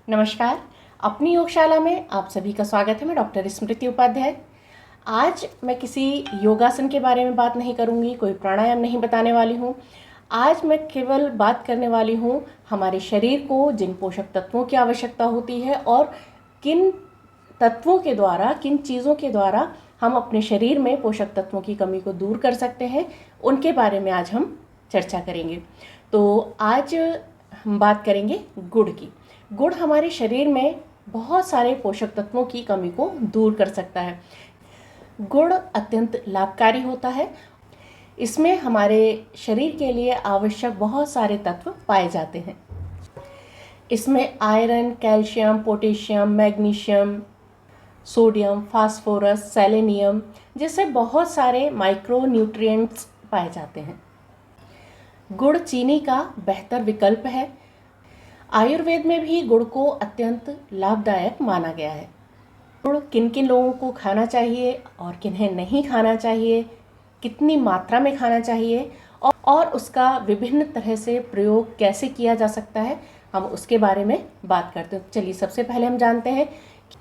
नमस्कार। अपनी योगशाला में आप सभी का स्वागत है। मैं डॉक्टर स्मृति उपाध्याय। आज मैं किसी योगासन के बारे में बात नहीं करूंगी, कोई प्राणायाम नहीं बताने वाली हूं। आज मैं केवल बात करने वाली हूं हमारे शरीर को जिन पोषक तत्वों की आवश्यकता होती है और किन तत्वों के द्वारा, किन चीज़ों के द्वारा हम अपने शरीर में पोषक तत्वों की कमी को दूर कर सकते हैं, उनके बारे में आज हम चर्चा करेंगे। तो आज हम बात करेंगे गुड़ की। गुड़ हमारे शरीर में बहुत सारे पोषक तत्वों की कमी को दूर कर सकता है। गुड़ अत्यंत लाभकारी होता है। इसमें हमारे शरीर के लिए आवश्यक बहुत सारे तत्व पाए जाते हैं। इसमें iron, calcium, potassium, magnesium, sodium, phosphorus, selenium जैसे बहुत सारे माइक्रो न्यूट्रिएंट्स पाए जाते हैं। गुड़ चीनी का बेहतर विकल्प है। आयुर्वेद में भी गुड़ को अत्यंत लाभदायक माना गया है। गुड़ किन किन लोगों को खाना चाहिए और किन्हें नहीं खाना चाहिए, कितनी मात्रा में खाना चाहिए और उसका विभिन्न तरह से प्रयोग कैसे किया जा सकता है, हम उसके बारे में बात करते हैं। चलिए सबसे पहले हम जानते हैं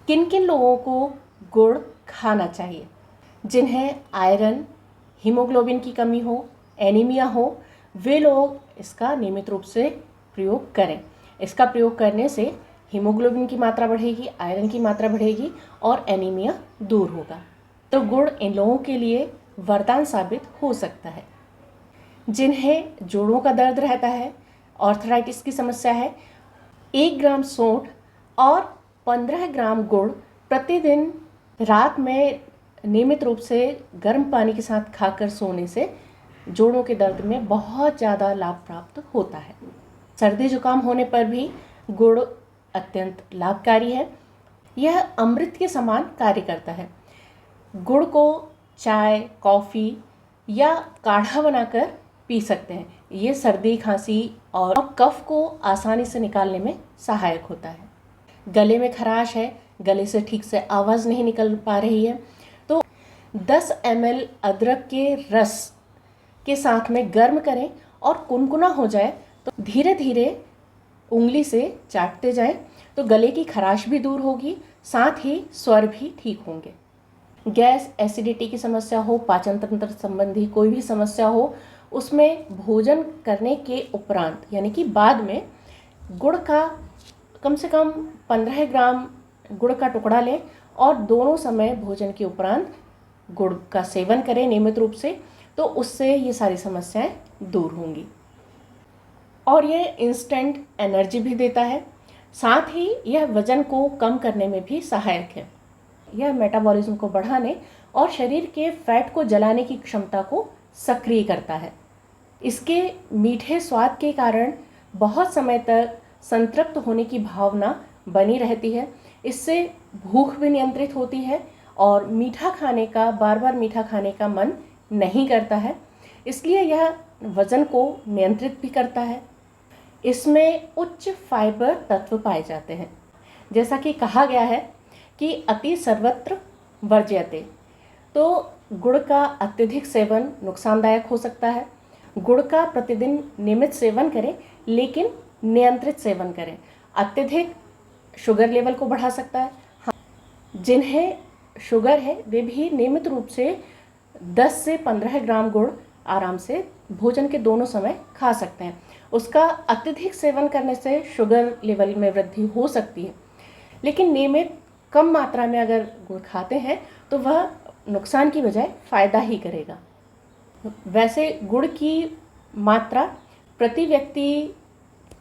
किन किन लोगों को गुड़ खाना चाहिए। जिन्हें आयरन, हीमोग्लोबिन की कमी हो, एनीमिया हो, वे लोग इसका नियमित रूप से प्रयोग करें। इसका प्रयोग करने से हीमोग्लोबिन की मात्रा बढ़ेगी, आयरन की मात्रा बढ़ेगी और एनीमिया दूर होगा। तो गुड़ इन लोगों के लिए वरदान साबित हो सकता है। जिन्हें जोड़ों का दर्द रहता है, आर्थराइटिस की समस्या है, 1 ग्राम सौंठ और 15 ग्राम गुड़ प्रतिदिन रात में नियमित रूप से गर्म पानी के साथ खाकर सोने से जोड़ों के दर्द में बहुत ज़्यादा लाभ प्राप्त होता है। सर्दी जुकाम होने पर भी गुड़ अत्यंत लाभकारी है। यह अमृत के समान कार्य करता है। गुड़ को चाय, कॉफ़ी या काढ़ा बनाकर पी सकते हैं। ये सर्दी, खांसी और कफ को आसानी से निकालने में सहायक होता है। गले में खराश है, गले से ठीक से आवाज़ नहीं निकल पा रही है, तो 10 ml अदरक के रस के साथ में गर्म करें और कुनकुना हो जाए तो धीरे धीरे उंगली से चाटते जाएं, तो गले की खराश भी दूर होगी, साथ ही स्वर भी ठीक होंगे। गैस, एसिडिटी की समस्या हो, पाचन तंत्र संबंधी कोई भी समस्या हो, उसमें भोजन करने के उपरांत यानी कि बाद में गुड़ का कम से कम 15 ग्राम गुड़ का टुकड़ा लें और दोनों समय भोजन के उपरांत गुड़ का सेवन करें नियमित रूप से, तो उससे ये सारी समस्याएं दूर होंगी। और यह इंस्टेंट एनर्जी भी देता है, साथ ही यह वजन को कम करने में भी सहायक है। यह मेटाबॉलिज्म को बढ़ाने और शरीर के फैट को जलाने की क्षमता को सक्रिय करता है। इसके मीठे स्वाद के कारण बहुत समय तक संतृप्त होने की भावना बनी रहती है। इससे भूख भी नियंत्रित होती है और मीठा खाने का, बार बार मीठा खाने का मन नहीं करता है। इसलिए यह वजन को नियंत्रित भी करता है। इसमें उच्च फाइबर तत्व पाए जाते हैं। जैसा कि कहा गया है कि अति सर्वत्र वर्ज्यते, तो गुड़ का अत्यधिक सेवन नुकसानदायक हो सकता है। गुड़ का प्रतिदिन नियमित सेवन करें, लेकिन नियंत्रित सेवन करें। अत्यधिक शुगर लेवल को बढ़ा सकता है। हाँ, जिन्हें शुगर है वे भी नियमित रूप से 10 से 15 ग्राम गुड़ आराम से भोजन के दोनों समय खा सकते हैं। उसका अत्यधिक सेवन करने से शुगर लेवल में वृद्धि हो सकती है, लेकिन नियमित कम मात्रा में अगर गुड़ खाते हैं तो वह नुकसान की बजाय फ़ायदा ही करेगा। वैसे गुड़ की मात्रा प्रति व्यक्ति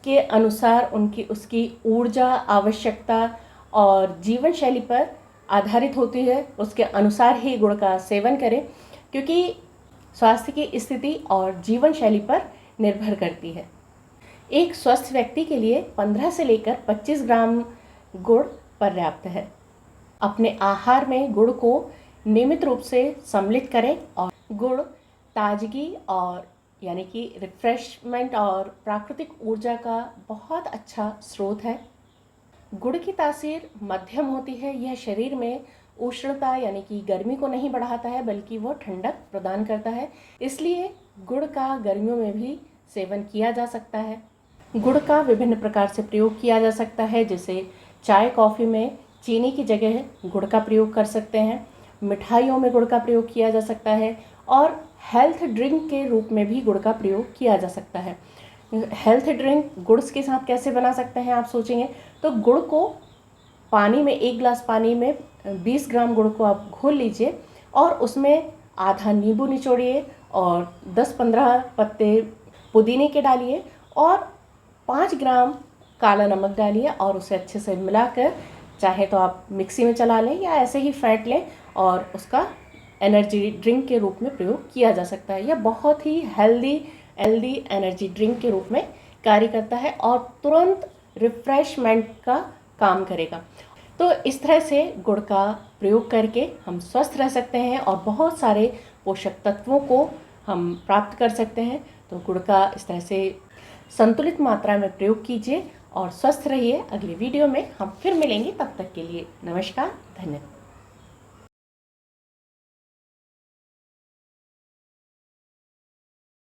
के अनुसार उसकी ऊर्जा, आवश्यकता और जीवन शैली पर आधारित होती है। उसके अनुसार ही गुड़ का सेवन करें, क्योंकि स्वास्थ्य की स्थिति और जीवन शैली पर निर्भर करती है। एक स्वस्थ व्यक्ति के लिए 15 से लेकर 25 ग्राम गुड़ पर्याप्त है। अपने आहार में गुड़ को नियमित रूप से सम्मिलित करें और गुड़ ताजगी और यानी कि रिफ्रेशमेंट और प्राकृतिक ऊर्जा का बहुत अच्छा स्रोत है। गुड़ की तासीर मध्यम होती है। यह शरीर में उष्णता यानी कि गर्मी को नहीं बढ़ाता है, बल्कि वो ठंडक प्रदान करता है। इसलिए गुड़ का गर्मियों में भी सेवन किया जा सकता है। गुड़ का विभिन्न प्रकार से प्रयोग किया जा सकता है, जैसे चाय कॉफ़ी में चीनी की जगह गुड़ का प्रयोग कर सकते हैं, मिठाइयों में गुड़ का प्रयोग किया जा सकता है और हेल्थ ड्रिंक के रूप में भी गुड़ का प्रयोग किया जा सकता है। हेल्थ ड्रिंक गुड़ के साथ कैसे बना सकते हैं आप सोचेंगे, तो गुड़ को पानी में, 1 गिलास पानी में 20 ग्राम गुड़ को आप घोल लीजिए और उसमें आधा नींबू निचोड़िए और 10-15 पत्ते पुदीने के डालिए और 5 ग्राम काला नमक डालिए और उसे अच्छे से मिलाकर, चाहे तो आप मिक्सी में चला लें या ऐसे ही फेंट लें और उसका एनर्जी ड्रिंक के रूप में प्रयोग किया जा सकता है। यह बहुत ही हेल्दी एनर्जी ड्रिंक के रूप में कार्य करता है और तुरंत रिफ्रेशमेंट का काम करेगा। तो इस तरह से गुड़ का प्रयोग करके हम स्वस्थ रह सकते हैं और बहुत सारे पोषक तत्वों को हम प्राप्त कर सकते हैं। तो गुड़ का इस तरह से संतुलित मात्रा में प्रयोग कीजिए और स्वस्थ रहिए। अगली वीडियो में हम फिर मिलेंगे, तब तक के लिए नमस्कार, धन्यवाद।